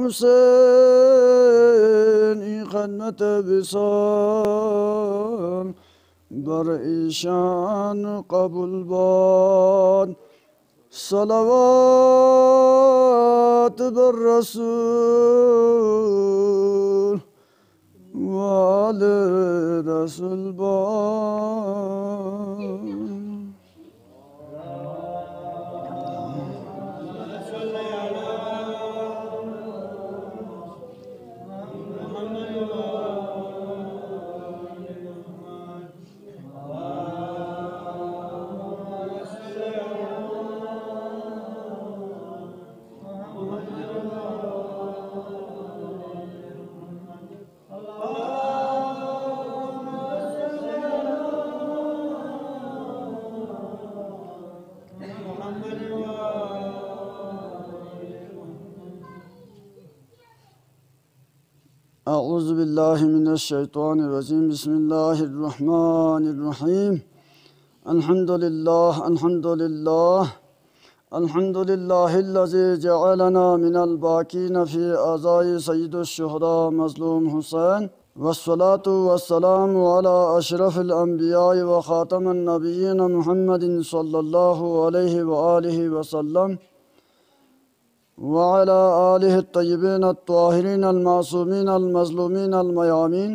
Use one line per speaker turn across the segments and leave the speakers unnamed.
حسین ای خدمت وصال بر ایشان قبول باد صلوات بر رسول و آل رسول باد. أعوذ بالله من الشيطان الرجيم. بسم الله الرحمن الرحيم. الحمد لله الحمد لله الحمد لله الذي جعلنا من الباقين في أعزاء سيد الشهداء مظلوم حسين، والصلاة والسلام على أشرف الأنبياء وخاتم النبيين محمد صلى الله عليه وآله وسلم، وعلى آله الطيبين الطاهرين المعصومين المظلومين الميامين،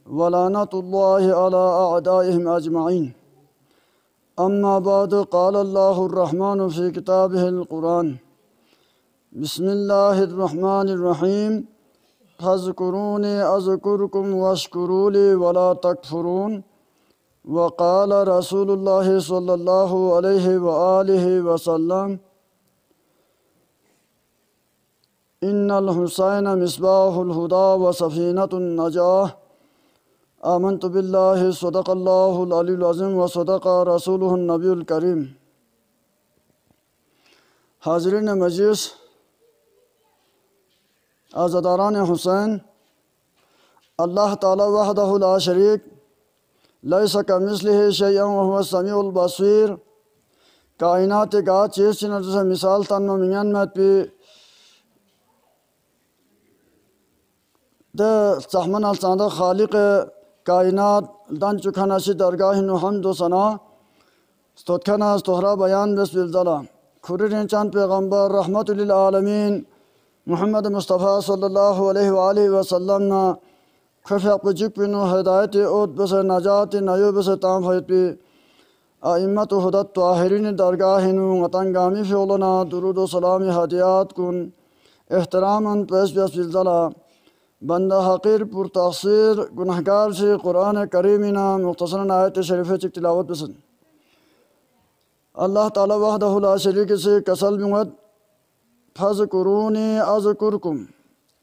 ولعنة الله على أعدائهم أجمعين. أما بعد، قال الله الرحمن في كتابه القرآن: بسم الله الرحمن الرحيم. فاذكروني أذكركم واشكروا لي ولا تكفرون. وقال رسول الله صلى الله عليه وآله وسلم: إن الحسين مصباح الهدى وسفينة النجاة. آمنت بالله صدق الله العلي العظيم وصدق رسوله النبي الكريم. حاضرین مجلس، عزاداران حسین، اللہ تعالی وحدہ لا شریک، لیس کمثلہ شیء وهو السمیع البصیر. کائنات کا چیز چنر مثال تن مینان مت پی ده صحمن الصادق خالق کائنات دان چکھنا سی درگاہ نو حمد و ثنا ستوتکھنا استہرا بیان بسم الزلا کھرین چاند پیغمبر رحمت للعالمین محمد مصطفیٰ صلی اللہ علیہ وآلہ وسلم نا خفیق پجک پینو ہدایت اوت بس نجات نیو بس تام حیط پی ائمت حدت طاہرین درگاہ نو غتنگامی فیولنا درود و سلام ہدیات کن احتراما پیش بسم الزلا. بندہ حقیر پر تقصیر گناہگار سے قرآن کریمنا مختصراً آیت شریفہ چک تلاوت پسند. اللہ تعالی وحدہ لا شریک سے کسل بمت فذکرونی اذکرکم.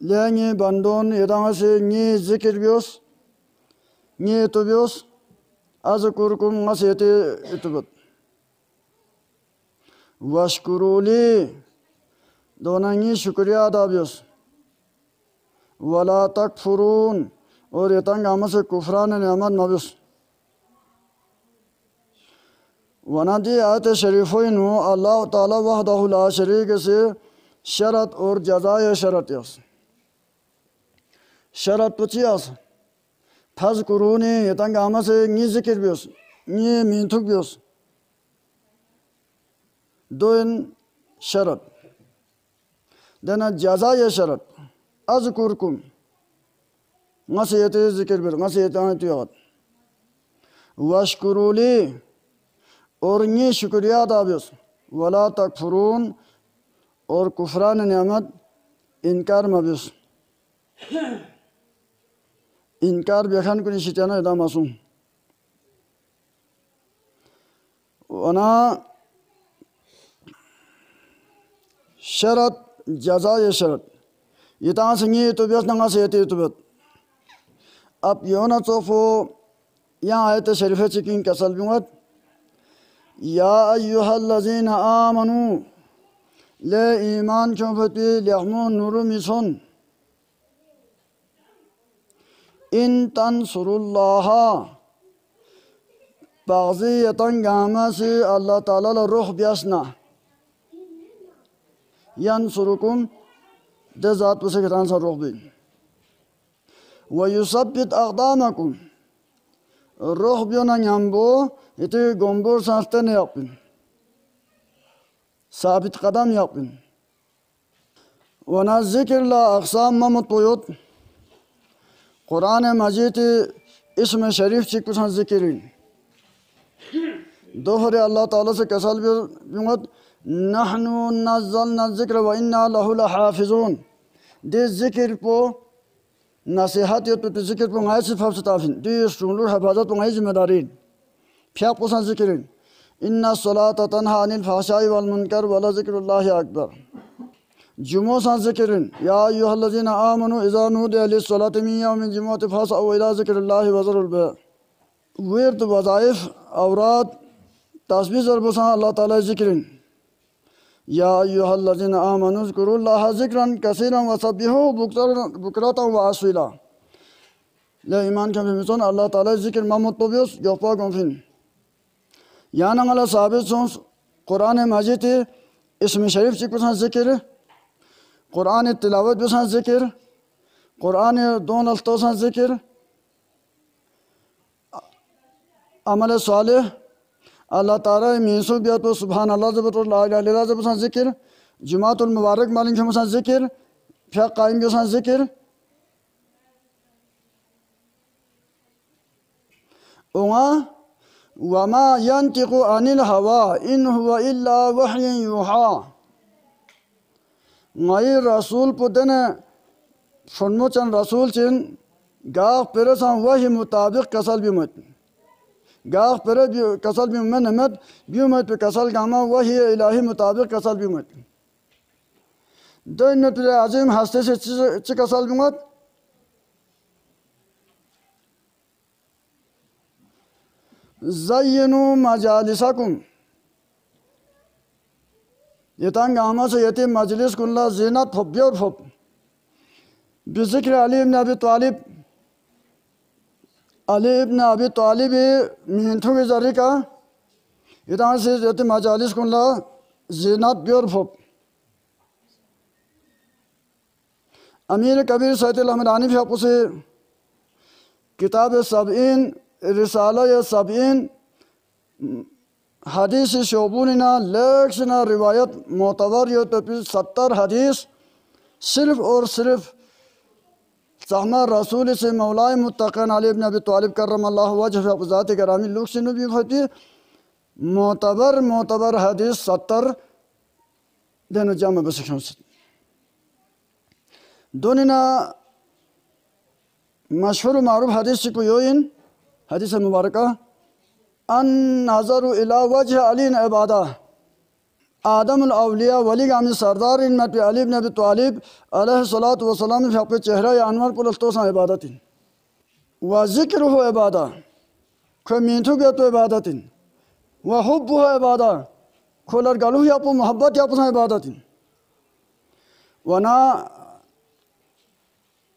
لینگی بندون یداں سے نی ذکر بیوس نی اتو بیوس اذکرکم مسیت اتبت. واشکرولی دونا نی شکریہ ادا بیوس. ولا تکفرون اور یہ تنگ آمد سے کفران نعمت مبیس. ونا دی آیت شریفین اللہ تعالی وحدہ لا شریک سے شرط اور جزائے شرط یاس. شرط پچی یاس فذکرونی یہ تنگ آمد سے نی ذکر بیوس نی مینتھک بیوس. دوین شرط دینا جزائے شرط اذکرکم مسیت ذکر بر مسیت آنتیات. واشکرولی اور نی شکریہ ادا بیوس. ولا تکفرون اور کفران نعمت انکار مبیوس. انکار بیخان کنی شیطانا ادا معصوم. ونا شرط جزائے شرط یہ تاں سنگی تو بیس نگا سیتی تو بیت. اب یونا صوفو یہاں آیت شریفہ چکین کسل بیمت یا ایوہا الذین آمنو لے ایمان چونفتی لیحمون نورو میسون ان تنصر اللہ بعضی یتنگاما سی اللہ تعالی روح بیاسنا ینصرکم दे ज़ात पुसे कितान सा रोक भी वयुसब्बित अक़दामकुम रोह बियो ना न्याम्बो इते गोम्बोर सांस्ते ने यापिन साबित कदम यापिन वना ज़िक्र ला अक़साम ममतोयत कुरान मजीद इसम शरीफ चिकुसान ज़िक्रिन दोहरे अल्लाह ताला से कसल बिमत नहनु नज़्ज़लना ज़िक्र व इन्ना लहु लहाफ़िज़ून दे ज़िक्र पो नसीहत यो तो ज़िक्र पो गाय सिफाफ सताफिन दे सुनलु हिफाजत पो गाय जिम्मेदारीन फ्याक पोसान ज़िक्रिन इन्ना सलात तन्हा अनिल फ़हशाई वल मुनकर वला ज़िक्रुल्लाहि अकबर जुमो सान ज़िक्रिन या अय्युहल्लज़ीना आमनु इज़ा नूदिया लिस्सलाति मिन यौमिल जुमुअति फ़स्अऊ इला ज़िक्रिल्लाहि व ज़रुल बैअ विर्द वज़ाइफ औरात तस्बीह ज़रबो सान अल्लाह ताला ज़िक्रिन या अय्युहल्लज़ीना आमनु ज़कुरुल्लाह ज़िक्रन कसीरन वसब्बिहू बुक्रतन व आसीला ले ईमान के मिसन अल्लाह ताला ज़िक्र मामुत पोबियस योपा गोफिन या नंगला साबित सोंस कुरान मजीद इसम शरीफ चिकुसान ज़िक्र कुरान तिलावत बिसान ज़िक्र कुरान दोन अल्तोसान ज़िक्र अमल सालेह अल्लाह ताला मीसु बिया तो सुभान अल्लाह ज़बत ला इलाहा इल्लल्लाह ज़बसान ज़िक्र जुमातुल मुबारक मालिन खमसान ज़िक्र फिर कायम बिसान ज़िक्र उमा वमा यंतिकु अनिल हवा इन हुवा इल्ला वह्युन युहा मई रसूल पुदने फुनमुचन रसूल चिन गाह पेरसान वही मुताबिक कसल भी मत गाह पेरे कसल भी मैं नमत भी मत पे कसल गामा वही इलाही मुताबिक कसल भी मत दिन तुझे आजिम हस्ते से च कसल भी मत ज़य्यनु मजालिसकुम यतांग गामा से यती मजलिस कुल्ला ज़ीनत फब्योर फब बिज़िक्र अली इब्न अबी तालिब अली इब्न अबी तालिब मिंथु के ज़री का यतांग से यती मजालिस कुल्ला ज़ीनत ब्योर फब अमीर कबीर सैयद अल-हमदानी से किताब सबईन रिसाला या सबईन हदीस शोबूनिना लेक्सना रिवायत मोतबर यो तो 70 हदीस सिर्फ और सिर्फ सहमा रसूल से मौलाए मुत्तक़न अली इब्न अबी तालिब करमल्लाहु वजहहु ज़ात करामी लोग से नबी होती मोतबर हदीस 70 दिन जमा बसखन दोनिना मशहूर मारूफ हदीस को योइन हदीस मुबारका अन नज़रु इला वजह अली इबादा आदम अलिया वली गामी सरदार इन मत अली इब्न अबी तालिब अलैहिस्सलातु वस्सलाम पे चेहरा या अनवर पुल तोसा इबादतिन व ज़िक्रुहु इबादा ख मिंथु बे तो इबादतिन व हुब्बुहु इबादा खोलर गलु या पु मोहब्बत या पुसा इबादतिन वना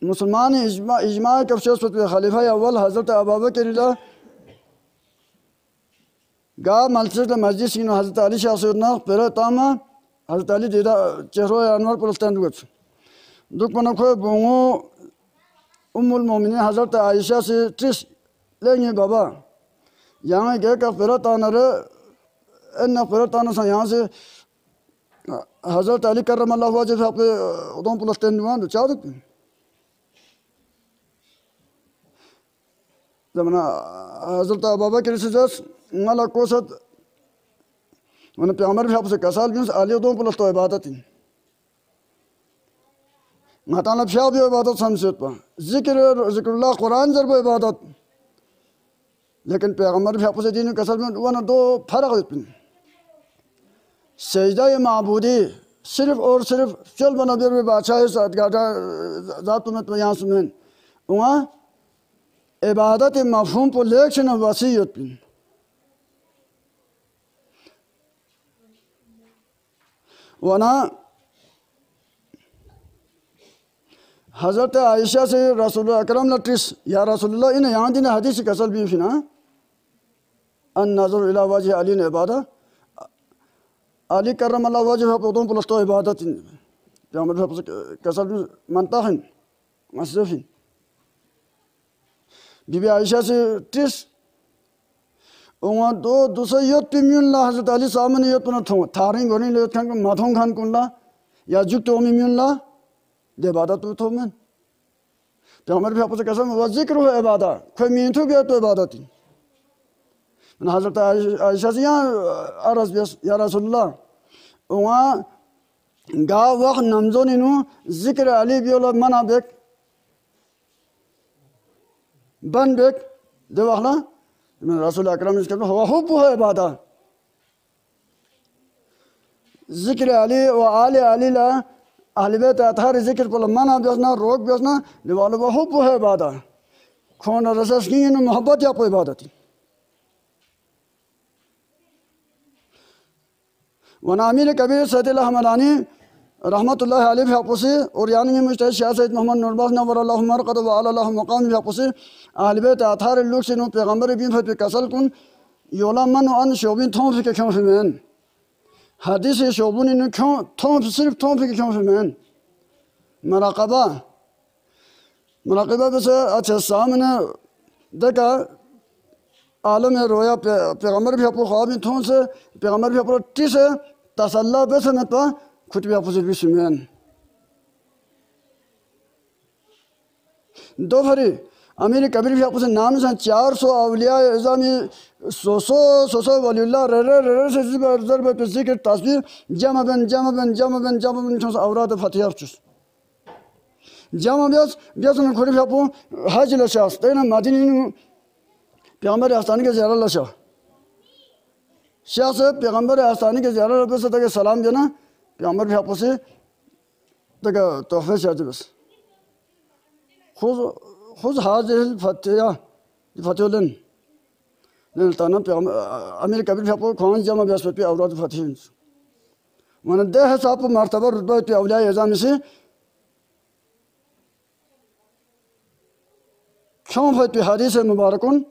मुसलमान इजमा कफ्शस पे खलीफा अव्वल हज़रत अबू बकर गा मस्जिद सिनो हज़रत अली शाह सैयदना पेरा तामा हज़रत अली दीदा चेहरो अनवर पर स्टैंड हुए दुख पना खोए बोंगो उम्मुल मोमिनीन हज़रत आयशा से ट्रिस लेंगे बाबा यहाँ गए का पेरा ताना रे एन पेरा ताना सा यहाँ से हज़रत अली करमल्लाहु वजहहु पे उदम पर स्टैंड हुआ तो चाह देते जमाना हज़रत अबू बकर से मला कोसत मैंने पैगंबर भी आपसे कसाल भी आलिया दो पुलस तो इबादत ही मताना फ्या भी इबादत समझे पा ज़िक्रुल्लाह कुरान ज़रब इबादत लेकिन पैगंबर भी आपसे दीन कसाल में वरना दो फर्क है सजदा माबूदी सिर्फ और सिर्फ चल बना बेर में बादशाह ज़ात में तो यहाँ सुमेन वहाँ इबादत मफहूम को लेक्शन वसीयत पिन वना हज़रत आयशा से रसूल अकरम लट्रिस या रसूलुल्लाह इन यहाँ दिन हदीस कसल भी फिना अन नज़र इला वजह अली ने इबादत अली करमल्लाहु वजहहु पे उदम पुलस तो इबादत Peygamber Efendimiz kasal mantahin masrafin. Bibi Ayşe se tis. Ona dosa yot pimyun la Hazret Ali samane yot puna thong. Tharing goni le yot khan ko mathong khan kun la. Ya juk to mimyun la. De ibadat tu thomen. Peygamber Efendimiz kasal wa zikru ibadat. Koy min tu biya to ibadat. Hazret Ayşe se ya araz ya Resulullah. Ona ga waqt namzoni nu zikr Ali biyola mana bek. Ban bek. De waqla. Resul-i Ekrem iskabı ve hubbuhu ibadat. Zikr-i Ali ve Ali Ali la Ahl-i Beyt athar zikr pala mana biyasna, rok biyasna, livalı ve hubbuhu ibadat. Kona rasaskin muhabbat yapı ibadati. Ve Amir-i Kabir Sayyidillah Hamadani rahmetullahi aleyh yapısı Uryan'ın müştehid Şah Seyyid Muhammed Nurbaz Nevarallahu marqadı ve alallahu makam yapısı Ahl-i Beyt athar luksinu Peygamberi bin fetvi kasal kun yola an şobin tom fike könfümen hadisi şobuninu tom sırf tom fike könfümen Murakaba bese açı samine deka alem roya Peygamber bi yapı khabin tom se Peygamber bi yapı tise tasalla bese metwa kutubi yapısı bir sümen. Dofari Amir Kabir yapısı namı san 400 avliya izami soso valillah re se zikr zikr tasbih cama ben çons avrat fatiha yapçız. Cama biyasın kutubi yapı hac ile şahs. Deyna Medine'nin Peygamber hastaneye ziyaret laşa. Şahsı Peygamber hastaneye ziyaret yapısı da selam diyene Peygamber yapısı da tuhfe çerçevesi. Huz hazil fatiha fatihlen. Ne tanım Peygamber Amir Kabir yapı Kur'an cama biyasmet bir avrat fatihin. Mana de hesabı martaba rütbe bir avliya yazamisi. Kyon fait bir hadis-i mübarekun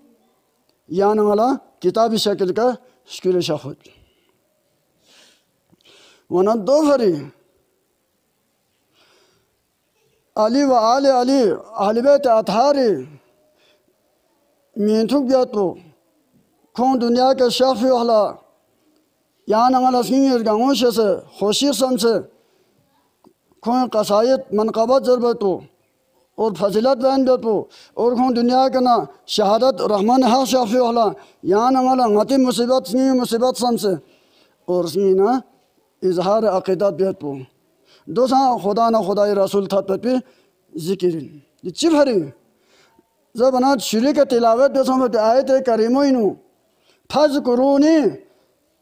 yanına kitab-ı şekil ka şkül şahut. Mana dofari Ali ve Ali Ahl-i Beyt athari mintuk biyatu kon dünya ke şafi ohla yanına sinir gangon şese hoşir samse kon kasayet manqabat zarbatu और फजिलत बयान बेतु और खों दुनिया के ना शहादत रहमान हा शाफी होला यहाँ ना वाला ngati मुसीबत समसे और इसमें ना इजहार अकीदत बेतु दोसा खुदा ना खुदाई रसूल था पे जिक्रिन ये चिफरी जब ना शुरू के तिलावत दोसा में आयत करीमो इनु फज़कुरूनी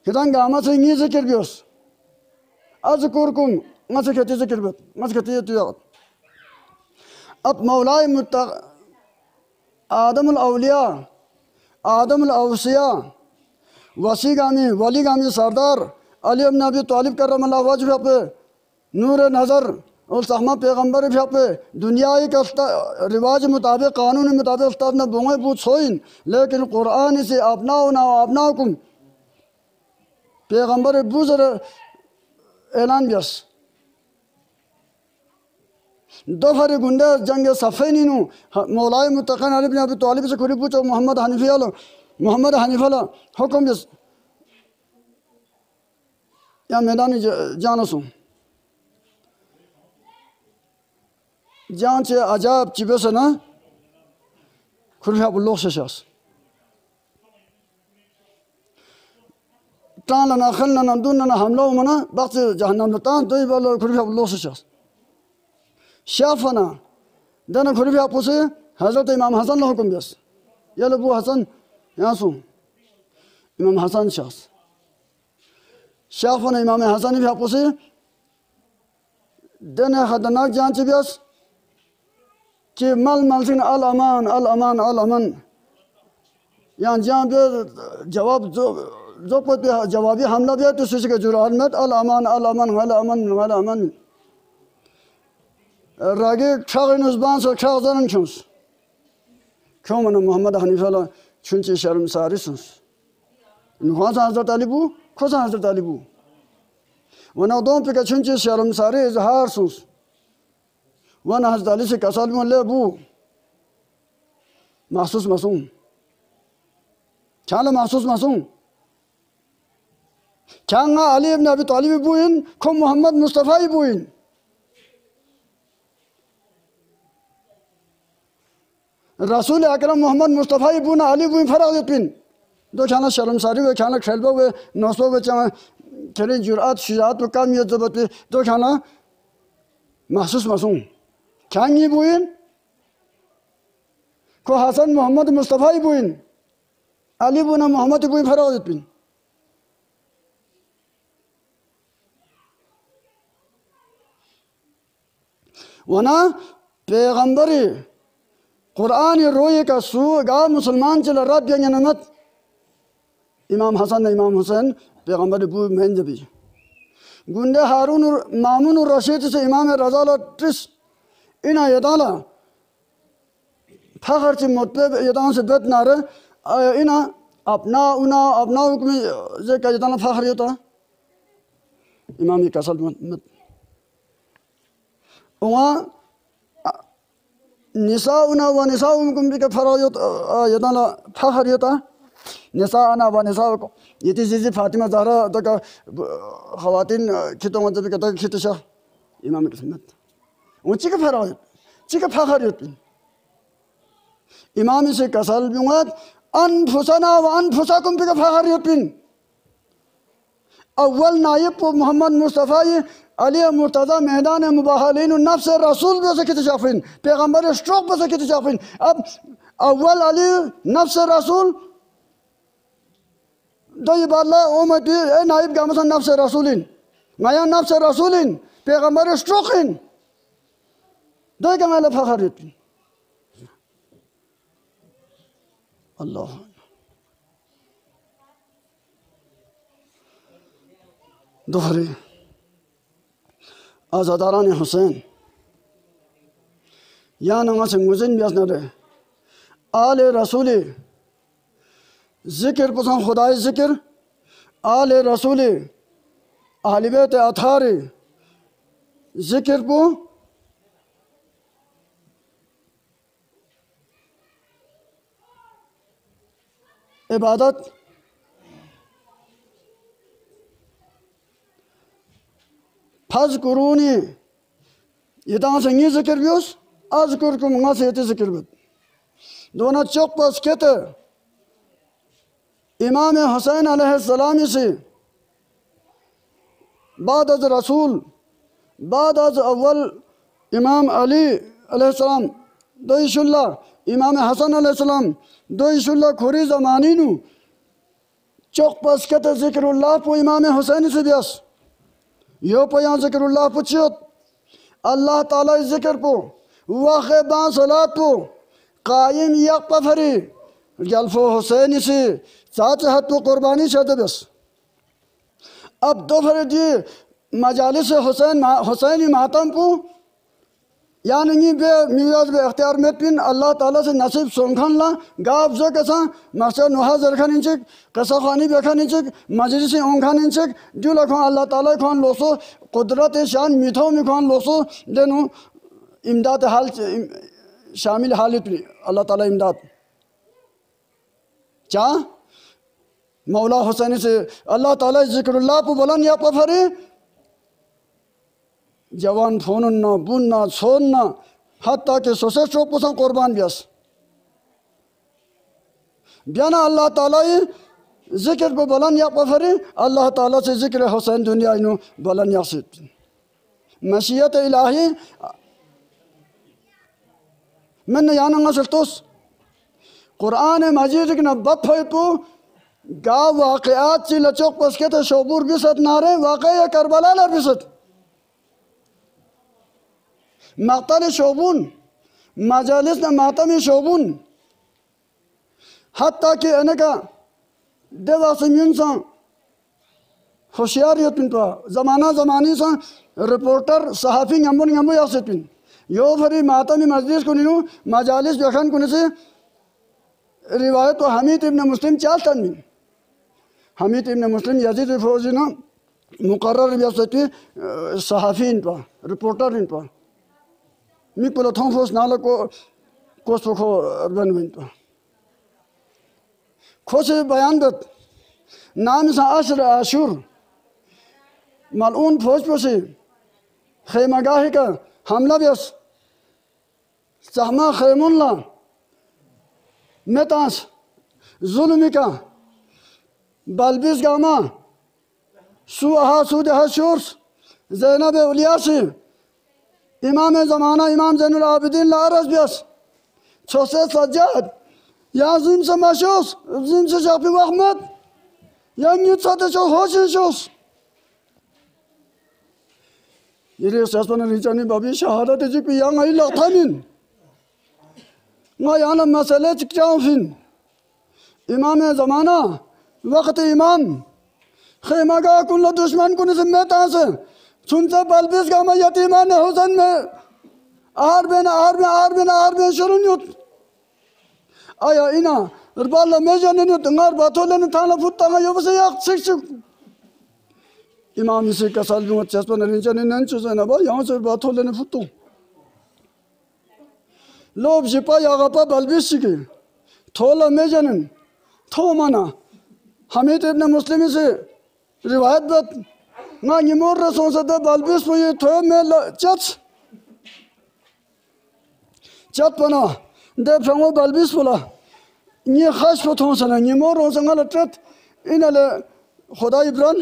किधर गामा से ये जिक्र बियोस अज़कुरकुम मसे कहते जिक्र बेत मसे कहते ये तो अब मौलाए मुत्तक़ आदमुल औलिया आदमुल औसिया वसीगामी वलीगामी सरदार अली इब्न अबी तालिब करमल्लाहु वजह पे नूर नज़र और सहमा पैगंबर पे दुनियाई का रिवाज मुताबिक कानून मुताबिक उस्ताद ने बोंगे पूछ सोइन लेकिन कुरान से अपनाकुम पैगंबर बुज़र ऐलान बियस दोफरी गुंडे जंग सफ़ेनी नु मौलाए मुत्तक़न अली इब्न अबी तालिब से खुली पूछो मोहम्मद हनीफा हुक्म बिस या मैदानी जानसुं जान से अजाब चिबेसे ना खुरफा बुल्लोख से शास टान लना खल लना दून लना हमला मना बात जहन्नम लतान तो ये बालो खुरफा बुल्लोख से शास शाफना दना खुरफा पुसे हज़रत इमाम हसन ला हुक्म बिस या लबू हसन यहाँ सुन इमाम हसन शास शाफना इमाम हसन भी पुसे दना खतरनाक जान चिबियस कि मल सिंह अल अमान यहाँ जहाँ पे जवाब जो पे जवाबी हमला भी है तो किसी के जुरान में अल अमान रागे खागन उज़बान से खागन चुंस क्यों मना मोहम्मद हनीफा ला चुंची शर्म सारी सुंस नुहासा हज़रत अली बू खोसा हज़रत अली बू वना दों पे कछुंचे शर्मसारी इजहार सूस वना हज़रत अली से कसल मोले बू महसूस मासूम चाला महसूस मासूम चांगा अली इब्न अबी तालिब बुइन खो मोहम्मद मुस्तफ़ा बुइन रसूल अकरम मोहम्मद मुस्तफ़ा बुना अली बुइन फराग पिन दो खाना शर्मसारी वे खाना खेलबा वे नौसो वे चाह खेले जुरात शुजात व कामियत ज़बत वे दो खाना महसूस मासूम चांगी बुइन को हसन मोहम्मद मुस्तफ़ा बुइन अली बुना मोहम्मद बुइन फराग पिन वना पैगंबरी कुरान रोए का सू गा मुसलमान चल रब यंग नमत इमाम हसन इमाम हुसैन पैगंबर बू मेन जबी गुंडे हारून मामून रशीद से इमाम रज़ा ट्रिस इना यदाला फखर से मुतबे यदान से बेत नारे इना अपना उना अपना हुक्म जे का यदाला फखर होता इमाम कसल मत वहाँ निसा उना व निसा उनकुम भी का फरायत यदाला फखर होता निसा अना व निसा को ये चीज़ फातिमा ज़हरा तो का ख़वातीन खितों में जब कहता खितशा इमाम की सुन्नत वो चिक फरायत चिक फखर होती इमाम से कसल बिंगत अनफुसना व अनफुसाकुम भी का फखर होती अव्वल नायब मोहम्मद मुस्तफ़ा अली मुर्तज़ा मैदान मुबाहलीन नफ्स रसूल बसे कितशाफिन पैगंबर स्ट्रोक बसे कितशाफिन अब अव्वल अली नफ्स रसूल दो ये बाला ओ मत ए नायब गामसन नफ्स रसूलिन माया नफ्स रसूलिन पैगंबर स्ट्रोकिन दो का माला फखर होती अल्लाह दोहरे आज़ादारान हुसैन या नमा से मुझे भी असना रहे आले रसूली ज़िक्र पसंद खुदाई ज़िक्र आले रसूली अहले बैत अतारी ज़िक्र पो इबादत फज कुरूनी ये तां से ये ज़िक्र भी उस आज कर को मंगा से ये ज़िक्र भी दोनों चौक पर कहते इमाम हुसैन अलैहिस्सलाम से बाद अज रसूल बाद अज अव्वल इमाम अली अलैहिस्सलाम दो इशुल्ला इमाम हसन अलैहिस्सलाम दो इशुल्ला खुरी ज़मानी नु चौक पर कहते ज़िक्रुल्लाह पो इमाम हुसैन से ब्यास यो पया ज़िक्रुल्लाह पुछियोत अल्लाह ताला ज़िक्र पो वाक़े बा सलात पो कायम यक पफरी जल्फो हुसैन से साथ हत पो कुर्बानी शद बस अब दो फरे जी मजालिस हुसैन मातम पो यानी बे मियाज बे अख्तियार में पिन अल्लाह ताला से नसीब सोंखन ला गाव जो कसा मस्जिद नुहा जरखान इंचक कसा खानी बेखान इंचक मजलिस ओंखान इंचक जो लखो अल्लाह ताला खान लोसो कुदरत शान मिठो में खान लोसो देनु इमदाद हाल शामिल हालत अल्लाह ताला इमदाद चा मौला हुसैन से अल्लाह ताला ज़िक्रुल्लाह पु बोलन या पफरे जवान फोनना बुनना छोड़ना हत्ता के सोसे चौक पसंद कुर्बान ब्यास ब्याना अल्लाह ताला ज़िक्र पे बलन या पफरी अल्लाह ताला से ज़िक्र हुसैन दुनिया इनो बलन या सित मशीयत इलाही मैंने याना नसलतोस कुरान मजीद के नब्बत है तो गा वाक़यात से लचोक पस के तो शोबूर बिसत नारे वाक़या करबला लर बिसत मक़तल शोबून मजालिस न मातम शोबून हत्ता कि अनका देवासमियन सा होशियारियत पिन पा ज़माना ज़मानी सा रिपोर्टर सहाफ़ी नंबर नंबर यासित पिन यो फरी मातमी मजलिस को निनु मजालिस जखन कुने से रिवायत तो हमीद इब्न मुस्लिम चाल तन हमीद इब्न मुस्लिम यजीद फौजी ना मुकर्रर बियासती सहाफीन पा रिपोर्टर इन पा मी पुला थों फोस नाला को कोसो खो अर्बन विन पा खोसे बयान बत नाम सा अशर आशुर मलऊन फौज पसे खैमगाही का हमला बियास सहमा खैमुल्ला मेतास जुल्मी का बलबिस गामा सुहा सुदहा शूर्स ज़ैनब उलियासी इमाम ज़माना इमाम ज़ैनुल आबिदीन लारस बियास छोसे सज्जाद या जिम से मशूस जिम से शाफी अहमद या न्यूट साथे शो होश शोस ये सस्पन रिचानी बाबी शहादत जी की yang ai la thamin nga yana masale chikchaw fin imam zamana वक्त इमाम खैमगा कुल दुश्मन कुन जिम्मेत से सुनसे बलबिस का मैं यतीमान हुसैन में आर बेन शुरुन्युत आया इना रबाला मेजन ने तंगार बातोले ने थाना फुत्ता का योबसे याक शिक्षक इमाम इसे कसal भी मत चस्पन रिंचने नंचो से ना बा यहाँ से बातोले ने फुत्तो लोभ जिपा यागपा बलबिस के थोला मेजन थो माना हमीद इब्न मुस्लिम से रिवायत बत ना निमोर रसों से दे बलबिस वो ये थो में चत पना दे फ्रंगो बलबिस बोला ये खास पथों से ना निमोर रों संगल ट्रत इनले खुदा इब्रान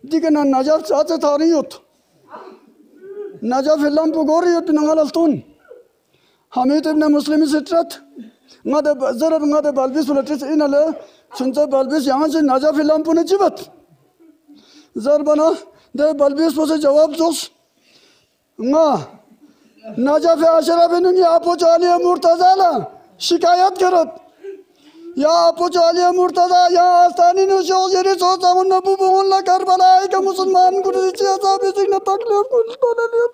दिके ना नजफ चाचे थारी युत नजफ इल्लम पुगोरी युत नंगल अल्तून हमीद इब्न मुस्लिम से ट्रत ना दे जरब ना दे बलबिस बोला ट्रत इनले सुनते बलबिस यहाँ से नजफ इल्लम पुने चिबत जर बना दे बलबिस से जवाब जोस ना नजफ आशरा बिनुंगी आपो चालिया मुर्तज़ाला शिकायत करत या आपो चालिया मुर्तज़ा या आस्तानी नो शोज ये सोच हम नबू बोलना करबला है कि मुसलमान को नीचे साहब इसी न तकलीफ को तो नहीं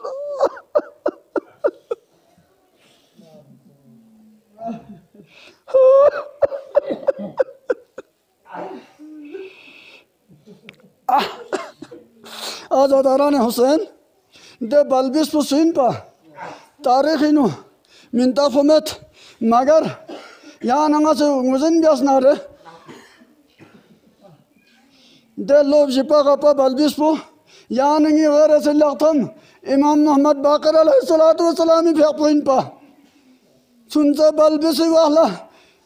आज़ादारान हुसैन दे बलबिस पुसीन पा तारीख इनु मिंता फुमेत मगर यहाँ नंगा से मुझन ब्यास नारे दे लोग जिपा कपा बलबिस पु यहाँ नंगी गैर ऐसे लगतम इमाम मोहम्मद बाकर अलैहिस्सलातु वस्सलामी फेंकोइन पा सुनते बलबिस वाला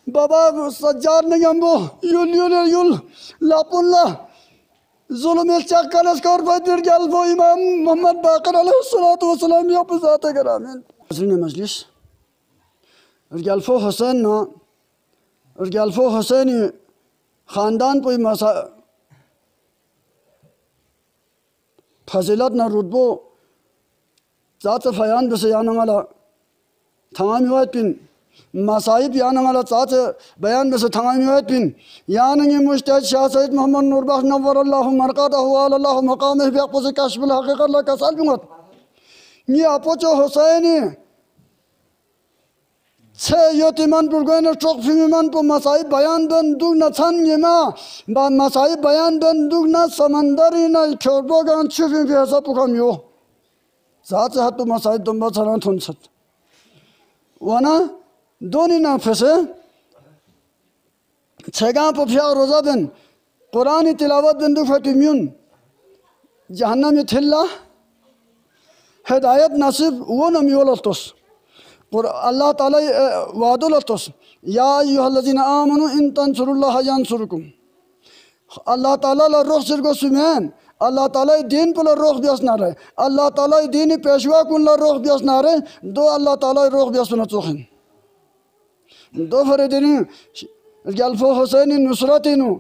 बाबा सज्जार ने गंबो युल लापुल्ला जुल्म चक्करस कर बदर गल्फो इमाम मोहम्मद बाकर अलैहिस्सलातु वस्सलाम या बजाते करामेन हज़रीन मजलिस गल्फो हुसैन ना गल्फो हुसैनी खानदान पे मसा फजीलत ना रुतबो ज़ात फयान बसे यानंगला तमामी वायत पिन मसाइब यानंगला ज़ात बयान बसे तमामी वायत पिन यानंगी मुश्तहद शाह सैयद मोहम्मद नूरबख्श नव्वरल्लाहु मरक़दहु वअल्लाहु मक़ामहु बिअक़्वसी कश्फिल हक़ीक़त ला कसal बिंगत ये अपोचो हुसैनी छे यतीमान पुरगोन स्ट्रोक फिमीमान पु मसाइब बयान बन दुग न छन येमा बा मसाइब बयान बन दुग न समंदरी न छोरबोगान छुफि फिसा पुकम यो ज़ात हतु मसाइब दुंबा छना थुनसत वना दोनी ना फसे छेगा पु फिया रोजा बन कुरानी तिलावत बन दुग फतिम्युन जहन्नम थिल्ला हिदायत नसीब वो नमियोलतोस और अल्लाह ताला वादुलतोस या अय्युहल्लज़ीना आमनु इन तंसुरुल्लाह यंसुरुकुम अल्लाह ताला ला रोह सिरगो सुमेन अल्लाह ताला दीन पर रोह बियास ना रहे अल्लाह ताला दीन पेशवा कुन ला रोह बियास ना रहे दो अल्लाह ताला रोह बियास ना चोखन दो फरे दिन गल्फो हुसैनी नुसरतीनु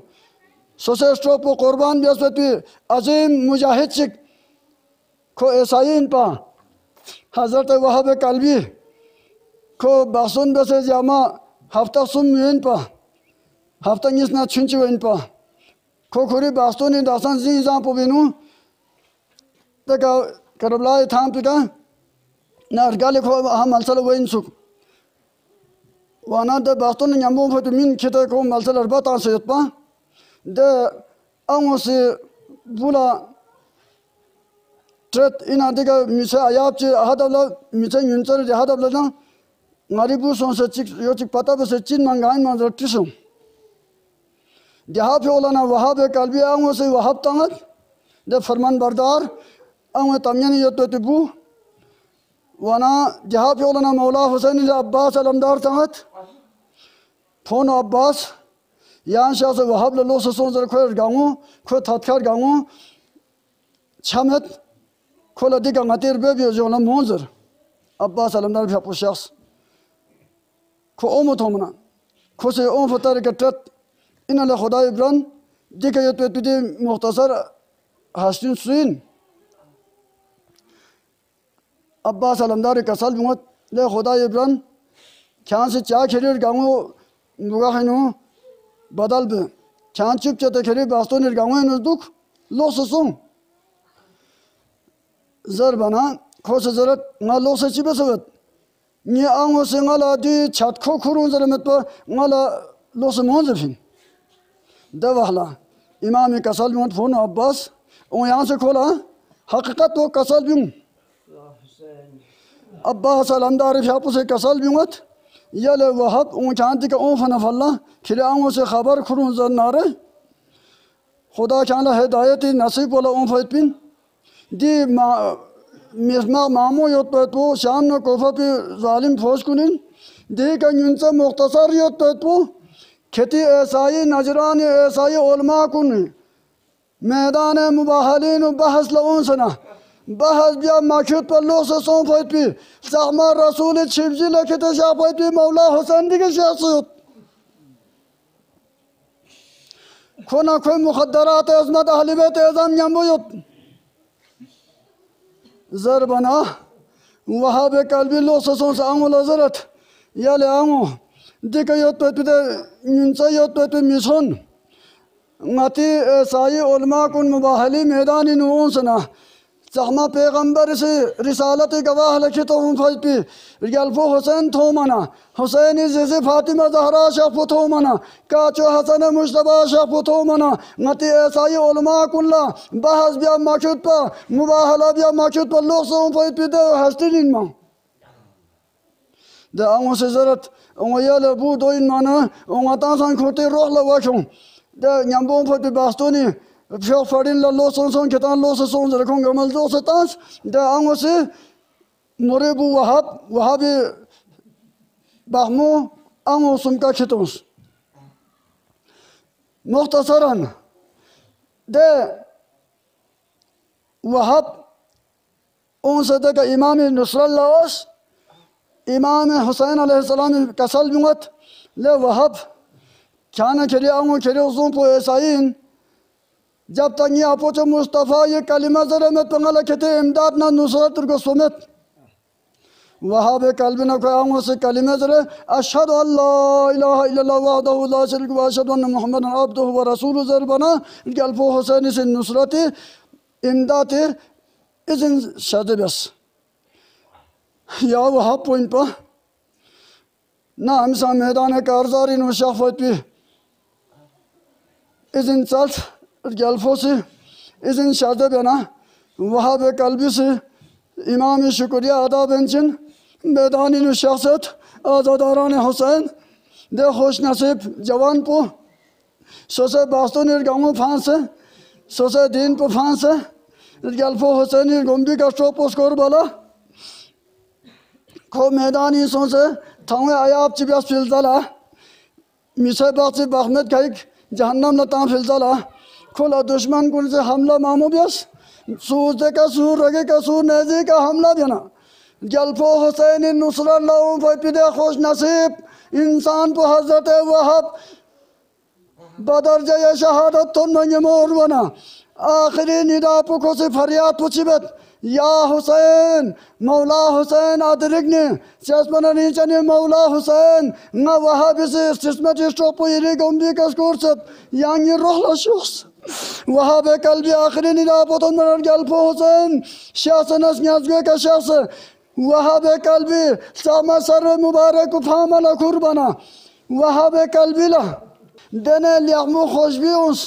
सोसे स्टॉप को कुर्बान बियास पे अजीम मुजाहिद सिख को ईसाईन पा हज़रत वहाब कल्बी को बासुन बसे जामा हफ्ता सुम इन पा हफ्ता निस्ना छुंचु इन पा को खुरी बास्तों ने दासन जी जाम पोबिनु तक करबलाय थाम पिका ना अर्गाले को हम मलसल वइन सुक वाना द बास्तों ने यमो फत मिन खिते को मलसल अरबा ता से पा द अंगो से बुला ट्रेट इन आदि का मिसे आयाब चे हादबला मिसे यूंचर जे हादबला ना ngaribu son se chik yo chik pata be se chin mangain man tisum deha pe olana wahab kalbi ango se wahab tangat de farman bardar ango tamyani yo to bu wana deha pe olana maula husain ile abbas alamdar tangat phon abbas yan sha se wahab lo so son zer khoer gangu kho thatkhar gangu chamet khola diga ngatir be bi jona monzer abbas alamdar bhi apu shakhs को ओम थोमना को से ओम फतर के ट्रट इन ले खुदा इब्रान दिखे ये तुझे मुख्तसर हासिन सुइन अब्बास अलमदार कसल मुत ले खुदा इब्रान क्या से चा खेर गाँव मुगा है नो बदल बे क्या चुप चते खेर बास्तों निर गाँव है नो दुख लो सुसुम जर बना को से जरूरत ना लो से चिपे सवत ni ango se ngala di chat kho khurun zare met ngala los monze fin da wahla imam kasal mont phone abbas on yahan se khola haqiqat to kasal bim abbas alamdar shapu se kasal bimat yale wahab on chanti ka on fana falla khile ango se khabar khurun zar nare khuda khala hidayat nasib wala on fait bin di मिसमा मामू योत तो शाम न कोफा पे जालिम फौज quinine दे का यूंसा मुख्तसर योत तो खेती ऐसाई नजरान ऐसाई उलमा कुन मैदान मुबाहलिन बहस लउन सना बहस बिया माखुत पर लो से सों फैत पे सहमा रसूल छिबजी लखते शाफैत पे मौला हुसैन दिके शासुत खोना खोय मुखद्दरात अजमत अहले बैत एज़म यमबो योत zar bana wahabe kalbi lo soson sa ango lazarat yale ango dika yot pe de nyunsa yot pe mison ngati sai ulama kun mubahali maidani nuun sana zahma पैगंबर से रिसालत गवाह लखे तो हम फज पे गल्फो हुसैन थो मना हुसैन जैसे फातिमा जहरा शफो थो मना काचो हसन मुश्तबा शफो थो मना ngati ऐसाई उलमा कुल्ला बहस बिया मखुद पर मुबाहला बिया मखुद पर लोग सो फज पे दे हस्तिन मा de ango se zarat ango yale bu doin mana ango tansan khote roh la wakhon de nyambon faj pe bastoni Pshok farin la lo son son ketan lo se son zara kong gamal do se tans da ango se more bu wahabi bahmo ango sumka ketons muhtasaran de wahab on se de ka imam nusrallah os imam husain alayhi salam kasal bungat le wahab kana kere ango kere uzun po esain जब तक ये अपोचो मुस्तफ़ा ये कलिमा ज़रा में तंगला कहते इमदाद ना नुसरत को सुमित वहाँ पे कल्बी ना कोई आऊँ से कलिमा ज़रा अशहदु अल्ला इलाहा इल्लल्लाह वहदहु ला शरीक व अशहदु अन्ना मुहम्मदन अब्दुहु व रसूलुहु ज़र बना इनके अल्फो हुसैन से नुसरत इमदाद इज़न शादे बस या वहाँ पॉइंट पर ना हम सा मैदान कारज़ारी नुशाफ़त भी इज़न सल्फ गल्फो से इज़न शादे बना वहाँ पे कल्बी से इमाम शुक्रिया अदा बेंचन मैदानी शख्सियत आज़ादारान हुसैन दे खुश नसीब जवान पो सोसे बास्तों गाँव फांस सोसे दीन पो फांस गल्फो हुसैन गुम्बी का स्टोपोस कोर बाला खो मैदानी सोसे थावे आयाब चिबियास फिलजला मिसे बासी बहमद खाइक जहन्नम लता फिलजला खोला दुश्मन कुल से हमला मामू बियस सूर का सूर रगे का सूर नेजी का हमला बिना जल्फो हुसैन नुसरल्लाह फैपिदे खुश नसीब इंसान को हजरत वहाब बदर जय शहादत तो नहीं मोर बना आखिरी निदा पुको से फरियाद पुछिबत या हुसैन मौला हुसैन अदरिकने चश्मना नीचने मौला हुसैन ना वहाब से किस्मत स्टॉप इरी गंभी का स्कोरसत यांगी रोहला शख्स वहाब कल्बी आखिरी निदा पुतन मरन गल्फो हुसैन शासनस न्याजगे का शख्स वहाब कल्बी सामा सर मुबारक फामला कुर्बाना वहाब कल्बी ला देने लियामु खुशबी उस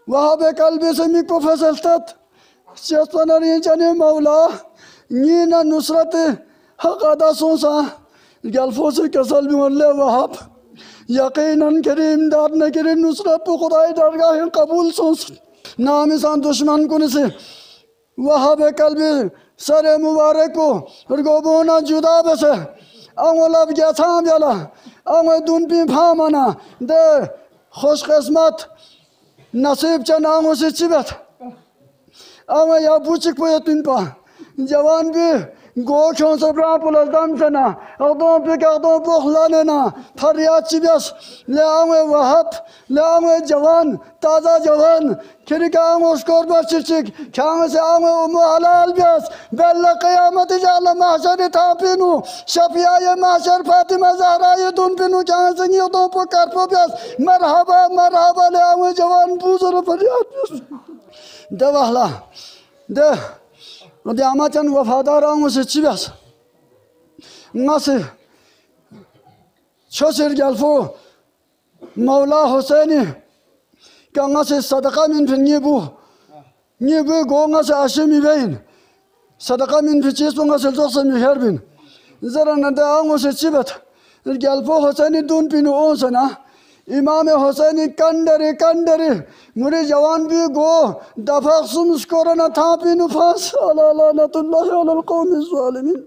वहाँ पे कल्बी से मी को फसलत चेतनरी जने मौला नीना नुसरत हक़ादा सोसा गल्फो से कसल भी मल्ले वहाँ यकीनन करीम दार न करीम नुसरत तो खुदाई दरगाह कबूल सोस नाम इंसान दुश्मन को से वहाँ पे कल्बी सरे मुबारक को रगोबोना जुदा बसे अंगोलब गया थाम जाला अंगो दुन पी फामना दे खुश किस्मत नसीब चनांगो से चिबत अंगो या बुचिक पे तुम पा जवान भी गोशों से ब्रापुल दम चना अदों पे कदों बुखलाने ना फरियाद चिबस ले अंगो वहब ले अंगो जवान ताज़ा जवान खिरकांगो स्कोर पर चिचिक खांग से अंगो मुहलाल बियस बेल्ला क़यामत जाला महशर थापिनु शफिया ये महशर फातिमा ज़हरा ये दुन पिनु खांग से ये दो पर करपो बियस मरहबा मरहबा ले अंगो जवान बुजुर्ग फरियाद बियस दवाहला दे नदी आमाचन वफादार अंगो से चिबस नसे छोसिर गल्फो मौला हुसैनी कंगा से सदका मिन फिन्येबु न्येबु गोंगा से आशिमी बेन सदका मिन फिचेस पंगा से जोक्स मिहरबिन जरा नदा अंगो से चिबत गल्फो हुसैनी दून पिनु ओंसना इमाम हुसैनी कंडरे कंडरे मुरे जवान भी गो दफा सुन स्कोरना था पिनु फास अला लानतुल्लाह अलल कौमिज़ ज़ालिमीन